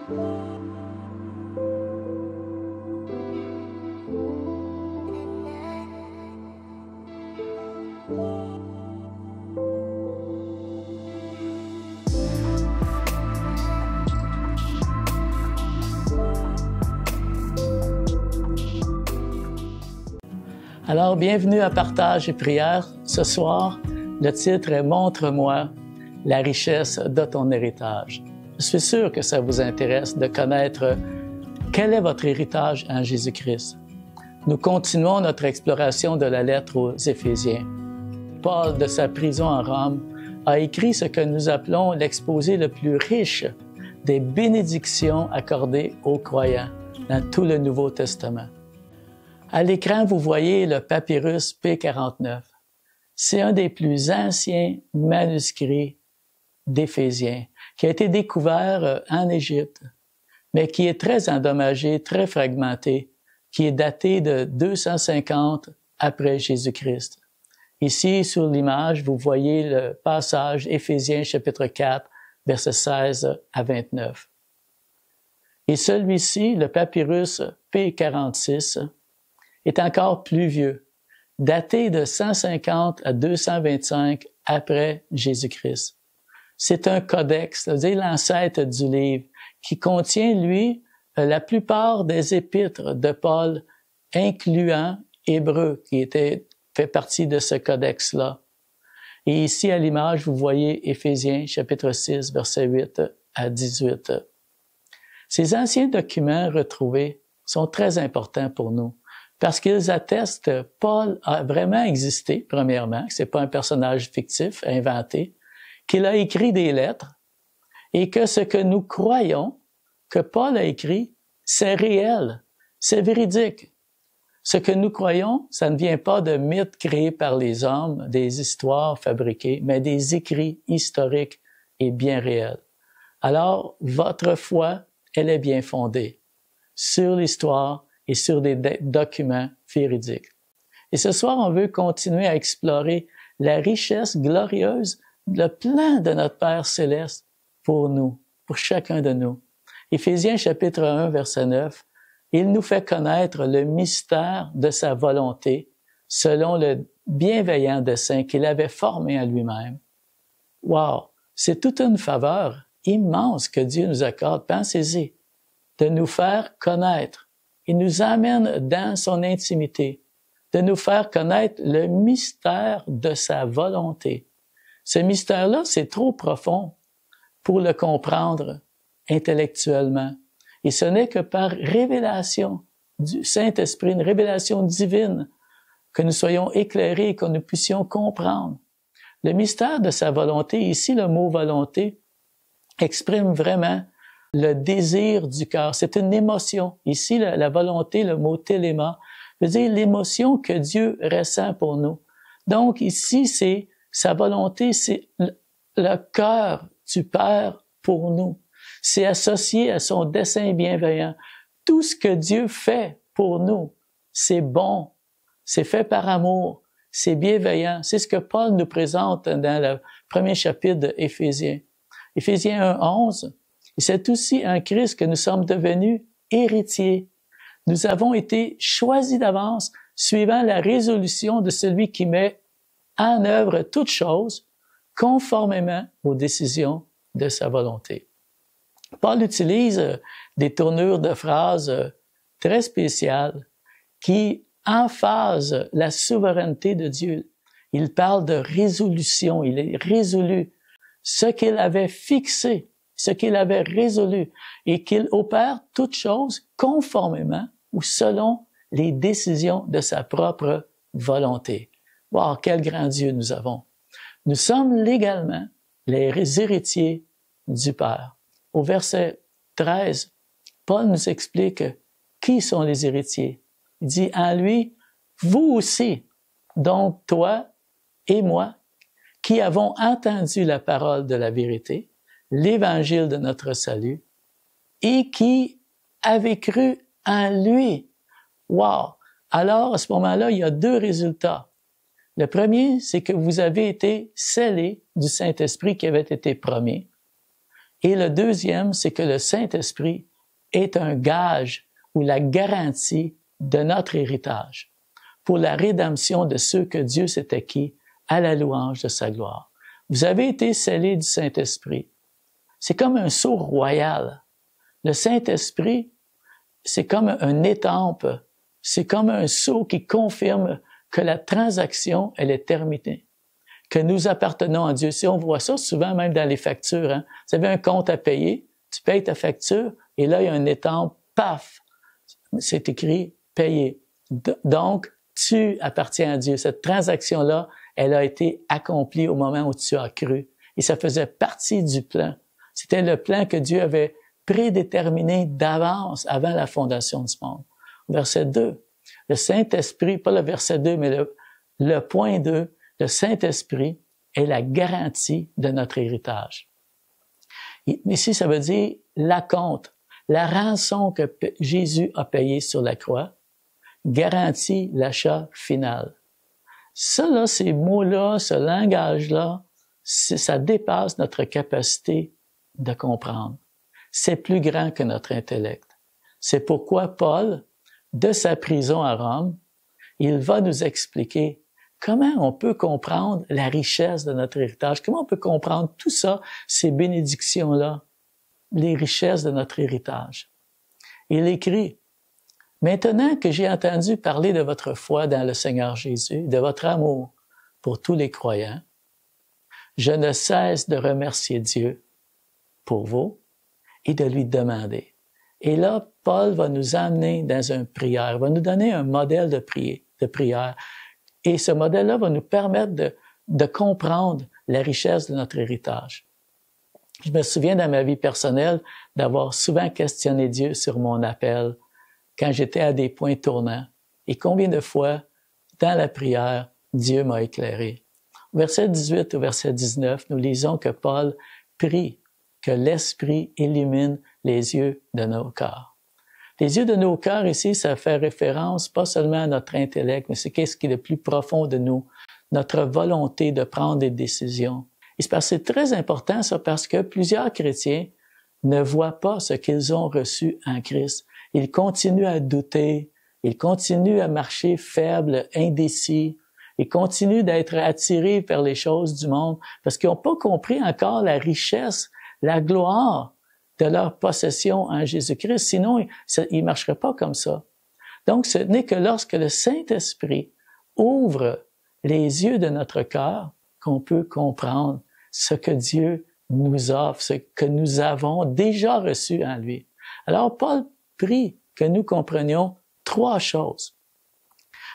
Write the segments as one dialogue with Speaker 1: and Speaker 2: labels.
Speaker 1: Alors, bienvenue à Partage et Prière. Ce soir, le titre est « Montre-moi la richesse de ton héritage ». Je suis sûr que ça vous intéresse de connaître quel est votre héritage en Jésus-Christ. Nous continuons notre exploration de la lettre aux Éphésiens. Paul, de sa prison en Rome, a écrit ce que nous appelons l'exposé le plus riche des bénédictions accordées aux croyants dans tout le Nouveau Testament. À l'écran, vous voyez le papyrus P49. C'est un des plus anciens manuscrits d'Éphésiens qui a été découvert en Égypte, mais qui est très endommagé, très fragmenté, qui est daté de 250 après Jésus-Christ. Ici, sur l'image, vous voyez le passage Éphésiens chapitre 4, versets 16 à 29. Et celui-ci, le papyrus P46, est encore plus vieux, daté de 150 à 225 après Jésus-Christ. C'est un codex, c'est-à-dire l'ancêtre du livre, qui contient, lui, la plupart des épîtres de Paul, incluant Hébreux, qui fait partie de ce codex-là. Et ici, à l'image, vous voyez Éphésiens, chapitre 6, versets 8 à 18. Ces anciens documents retrouvés sont très importants pour nous, parce qu'ils attestent que Paul a vraiment existé, premièrement, que c'est pas un personnage fictif, inventé, qu'il a écrit des lettres, et que ce que nous croyons que Paul a écrit, c'est réel, c'est véridique. Ce que nous croyons, ça ne vient pas de mythes créés par les hommes, des histoires fabriquées, mais des écrits historiques et bien réels. Alors, votre foi, elle est bien fondée sur l'histoire et sur des documents véridiques. Et ce soir, on veut continuer à explorer la richesse glorieuse, le plan de notre Père Céleste pour nous, pour chacun de nous. Éphésiens chapitre 1, verset 9, il nous fait connaître le mystère de sa volonté selon le bienveillant dessein qu'il avait formé à lui-même. Wow! C'est toute une faveur immense que Dieu nous accorde, pensez-y, de nous faire connaître. Il nous amène dans son intimité, de nous faire connaître le mystère de sa volonté. Ce mystère-là, c'est trop profond pour le comprendre intellectuellement. Et ce n'est que par révélation du Saint-Esprit, une révélation divine, que nous soyons éclairés et que nous puissions comprendre. Le mystère de sa volonté, ici le mot volonté, exprime vraiment le désir du cœur. C'est une émotion. Ici, la volonté, le mot téléma, veut dire l'émotion que Dieu ressent pour nous. Donc ici, c'est sa volonté, c'est le cœur du Père pour nous. C'est associé à son dessein bienveillant. Tout ce que Dieu fait pour nous, c'est bon, c'est fait par amour, c'est bienveillant. C'est ce que Paul nous présente dans le premier chapitre d'Éphésiens. Éphésiens 1:11. Et c'est aussi en Christ que nous sommes devenus héritiers. Nous avons été choisis d'avance suivant la résolution de celui qui met en œuvre toutes choses conformément aux décisions de sa volonté. Paul utilise des tournures de phrases très spéciales qui emphasent la souveraineté de Dieu. Il parle de résolution, il est résolu. Ce qu'il avait fixé, ce qu'il avait résolu, et qu'il opère toutes choses conformément ou selon les décisions de sa propre volonté. Wow, quel grand Dieu nous avons! Nous sommes légalement les héritiers du Père. Au verset 13, Paul nous explique qui sont les héritiers. Il dit, en lui, vous aussi, donc toi et moi, qui avons entendu la parole de la vérité, l'évangile de notre salut, et qui avez cru en lui. Wow! Alors, à ce moment-là, il y a deux résultats. Le premier, c'est que vous avez été scellés du Saint-Esprit qui avait été promis. Et le deuxième, c'est que le Saint-Esprit est un gage ou la garantie de notre héritage pour la rédemption de ceux que Dieu s'est acquis à la louange de sa gloire. Vous avez été scellés du Saint-Esprit. C'est comme un sceau royal. Le Saint-Esprit, c'est comme un étampe, c'est comme un sceau qui confirme que la transaction, elle est terminée, que nous appartenons à Dieu. Si on voit ça souvent même dans les factures, hein? Vous avez un compte à payer, tu payes ta facture, et là, il y a un étampe, paf, c'est écrit « payé ». Donc, tu appartiens à Dieu. Cette transaction-là, elle a été accomplie au moment où tu as cru. Et ça faisait partie du plan. C'était le plan que Dieu avait prédéterminé d'avance, avant la fondation du monde. Verset 2, le Saint-Esprit, pas le verset 2, mais le point 2, le Saint-Esprit est la garantie de notre héritage. Ici, ça veut dire l'acompte, la rançon que Jésus a payée sur la croix, garantit l'achat final. Ça, là, ces mots-là, ce langage-là, ça dépasse notre capacité de comprendre. C'est plus grand que notre intellect. C'est pourquoi Paul, de sa prison à Rome, il va nous expliquer comment on peut comprendre la richesse de notre héritage, comment on peut comprendre tout ça, ces bénédictions-là, les richesses de notre héritage. Il écrit, « Maintenant que j'ai entendu parler de votre foi dans le Seigneur Jésus, de votre amour pour tous les croyants, je ne cesse de remercier Dieu pour vous et de lui demander. » Et là, Paul va nous amener dans une prière, va nous donner un modèle de prière. Et ce modèle-là va nous permettre de comprendre la richesse de notre héritage. Je me souviens dans ma vie personnelle d'avoir souvent questionné Dieu sur mon appel quand j'étais à des points tournants. Et combien de fois, dans la prière, Dieu m'a éclairé. Au verset 18 au verset 19, nous lisons que Paul prie que l'Esprit illumine les yeux de nos cœurs. Les yeux de nos cœurs ici, ça fait référence pas seulement à notre intellect, mais c'est qu'est-ce qui est le plus profond de nous, notre volonté de prendre des décisions. Et c'est très important ça parce que plusieurs chrétiens ne voient pas ce qu'ils ont reçu en Christ. Ils continuent à douter, ils continuent à marcher faibles, indécis, ils continuent d'être attirés vers les choses du monde parce qu'ils n'ont pas compris encore la richesse, la gloire de leur possession en Jésus-Christ. Sinon, ils ne marcheraient pas comme ça. Donc, ce n'est que lorsque le Saint-Esprit ouvre les yeux de notre cœur qu'on peut comprendre ce que Dieu nous offre, ce que nous avons déjà reçu en lui. Alors, Paul prie que nous comprenions trois choses.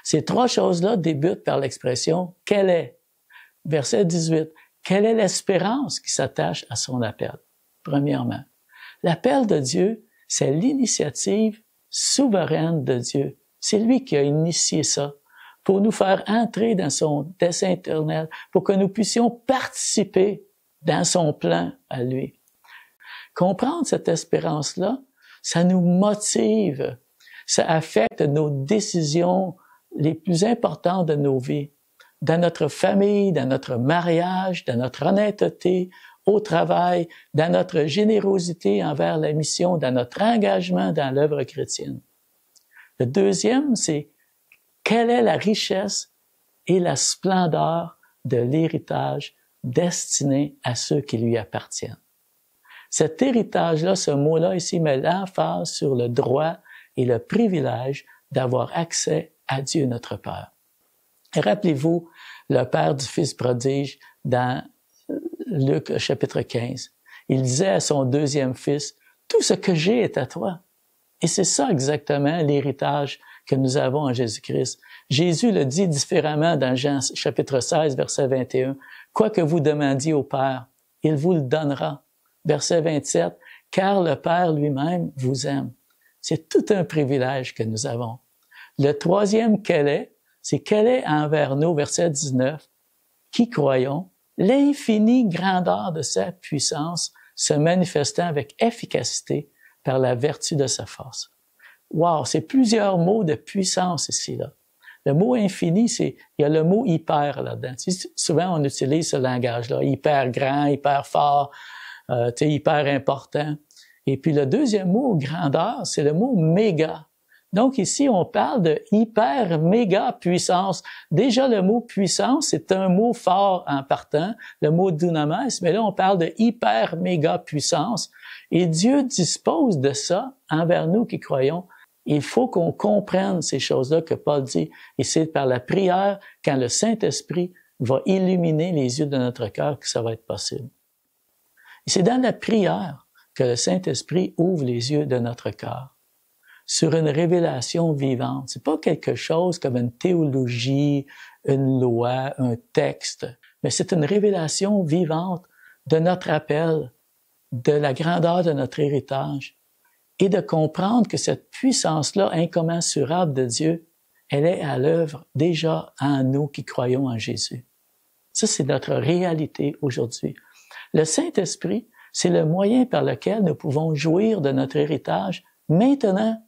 Speaker 1: Ces trois choses-là débutent par l'expression « quelle est ?» Verset 18. Quelle est l'espérance qui s'attache à son appel? Premièrement, l'appel de Dieu, c'est l'initiative souveraine de Dieu. C'est lui qui a initié ça pour nous faire entrer dans son dessein éternel, pour que nous puissions participer dans son plan à lui. Comprendre cette espérance-là, ça nous motive, ça affecte nos décisions les plus importantes de nos vies, dans notre famille, dans notre mariage, dans notre honnêteté, au travail, dans notre générosité envers la mission, dans notre engagement dans l'œuvre chrétienne. Le deuxième, c'est quelle est la richesse et la splendeur de l'héritage destiné à ceux qui lui appartiennent. Cet héritage-là, ce mot-là ici met l'emphase sur le droit et le privilège d'avoir accès à Dieu notre Père. Et rappelez-vous le Père du Fils prodige dans Luc chapitre 15. Il disait à son deuxième fils, « Tout ce que j'ai est à toi. » Et c'est ça exactement l'héritage que nous avons en Jésus-Christ. Jésus le dit différemment dans Jean chapitre 16, verset 21. « Quoi que vous demandiez au Père, il vous le donnera. » Verset 27, « Car le Père lui-même vous aime. » C'est tout un privilège que nous avons. Le troisième « quel est », c'est « quel est envers nous » verset 19, « qui croyons l'infinie grandeur de sa puissance se manifestant avec efficacité par la vertu de sa force. » Wow, c'est plusieurs mots de puissance ici, là. Le mot infini, il y a le mot hyper là-dedans. Tu sais, souvent, on utilise ce langage-là, hyper grand, hyper fort. hyper important. Et puis le deuxième mot, grandeur, c'est le mot méga. Donc ici, on parle de hyper méga puissance. Déjà, le mot puissance, c'est un mot fort en partant, le mot dunamis, mais là, on parle de hyper méga puissance. Et Dieu dispose de ça envers nous qui croyons. Il faut qu'on comprenne ces choses-là que Paul dit. Et c'est par la prière, quand le Saint-Esprit va illuminer les yeux de notre cœur, que ça va être possible. Et c'est dans la prière que le Saint-Esprit ouvre les yeux de notre cœur sur une révélation vivante. C'est pas quelque chose comme une théologie, une loi, un texte, mais c'est une révélation vivante de notre appel, de la grandeur de notre héritage et de comprendre que cette puissance-là incommensurable de Dieu, elle est à l'œuvre déjà en nous qui croyons en Jésus. Ça, c'est notre réalité aujourd'hui. Le Saint-Esprit, c'est le moyen par lequel nous pouvons jouir de notre héritage maintenant,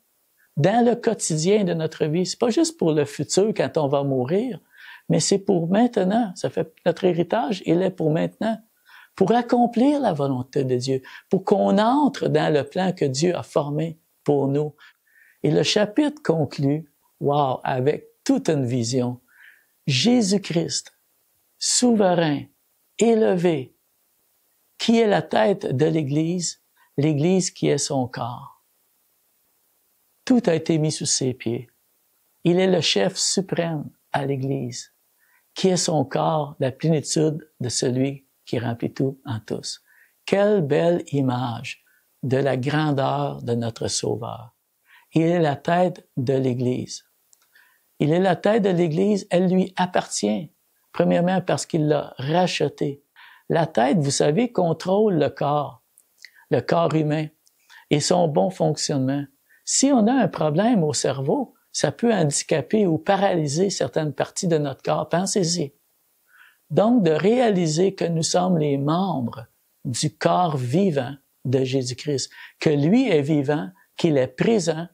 Speaker 1: dans le quotidien de notre vie. C'est pas juste pour le futur quand on va mourir, mais c'est pour maintenant. Ça fait notre héritage, il est pour maintenant. Pour accomplir la volonté de Dieu, pour qu'on entre dans le plan que Dieu a formé pour nous. Et le chapitre conclut, avec toute une vision. Jésus-Christ, souverain, élevé, qui est la tête de l'Église, l'Église qui est son corps. Tout a été mis sous ses pieds. Il est le chef suprême à l'Église, qui est son corps, la plénitude de celui qui remplit tout en tous. Quelle belle image de la grandeur de notre Sauveur. Il est la tête de l'Église. Il est la tête de l'Église, elle lui appartient. Premièrement, parce qu'il l'a rachetée. La tête, vous savez, contrôle le corps humain et son bon fonctionnement. Si on a un problème au cerveau, ça peut handicaper ou paralyser certaines parties de notre corps. Pensez-y. Donc, de réaliser que nous sommes les membres du corps vivant de Jésus-Christ, que lui est vivant, qu'il est présent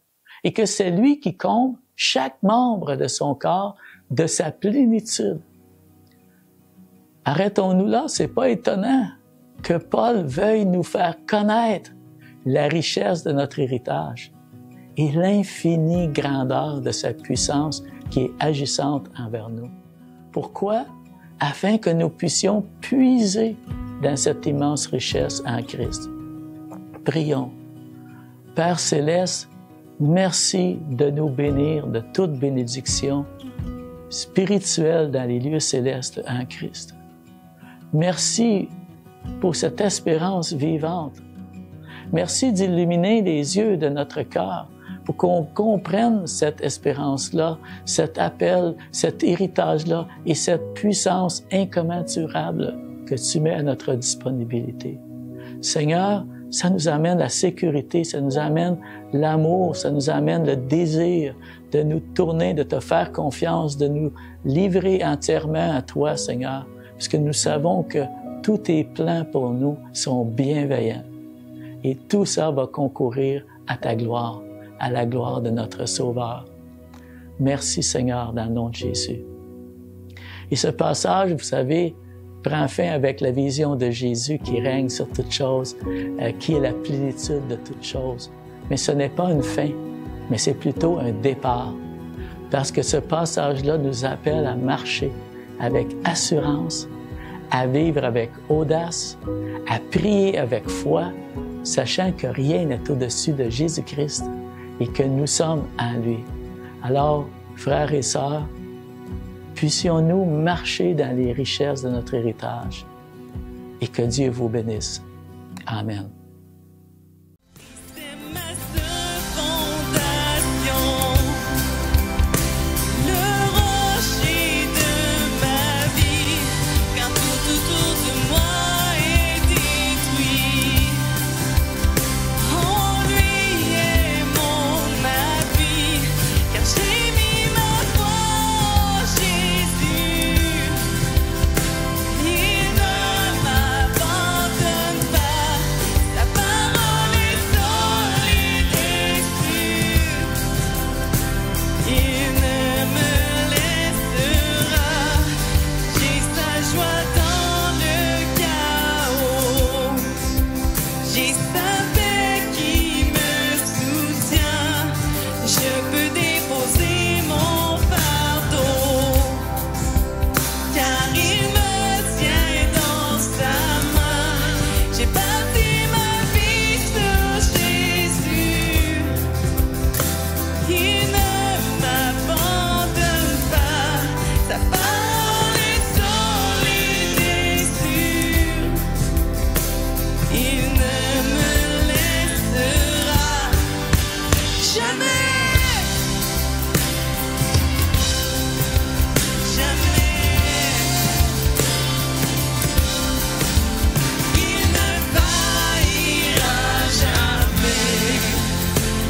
Speaker 1: et que c'est lui qui comble chaque membre de son corps de sa plénitude. Arrêtons-nous là, c'est pas étonnant que Paul veuille nous faire connaître la richesse de notre héritage et l'infinie grandeur de sa puissance qui est agissante envers nous. Pourquoi? Afin que nous puissions puiser dans cette immense richesse en Christ. Prions. Père Céleste, merci de nous bénir de toute bénédiction spirituelle dans les lieux célestes en Christ. Merci pour cette espérance vivante. Merci d'illuminer les yeux de notre cœur pour qu'on comprenne cette espérance-là, cet appel, cet héritage-là et cette puissance incommensurable que tu mets à notre disponibilité. Seigneur, ça nous amène la sécurité, ça nous amène l'amour, ça nous amène le désir de nous tourner, de te faire confiance, de nous livrer entièrement à toi, Seigneur, puisque nous savons que tous tes plans pour nous sont bienveillants. Et tout ça va concourir à ta gloire, à la gloire de notre Sauveur. Merci, Seigneur, dans le nom de Jésus. Et ce passage, vous savez, prend fin avec la vision de Jésus qui règne sur toutes choses, qui est la plénitude de toutes choses. Mais ce n'est pas une fin, mais c'est plutôt un départ. Parce que ce passage-là nous appelle à marcher avec assurance, à vivre avec audace, à prier avec foi, sachant que rien n'est au-dessus de Jésus-Christ et que nous sommes en lui. Alors, frères et sœurs, puissions-nous marcher dans les richesses de notre héritage et que Dieu vous bénisse. Amen.
Speaker 2: il ne me laissera jamais, jamais. Il ne faillira jamais,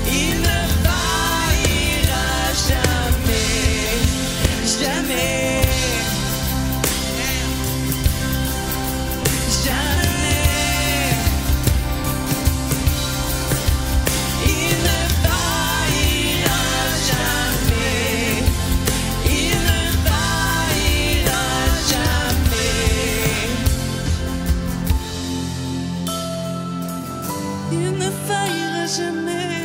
Speaker 2: il ne faillira jamais, jamais. Il ne faillira jamais.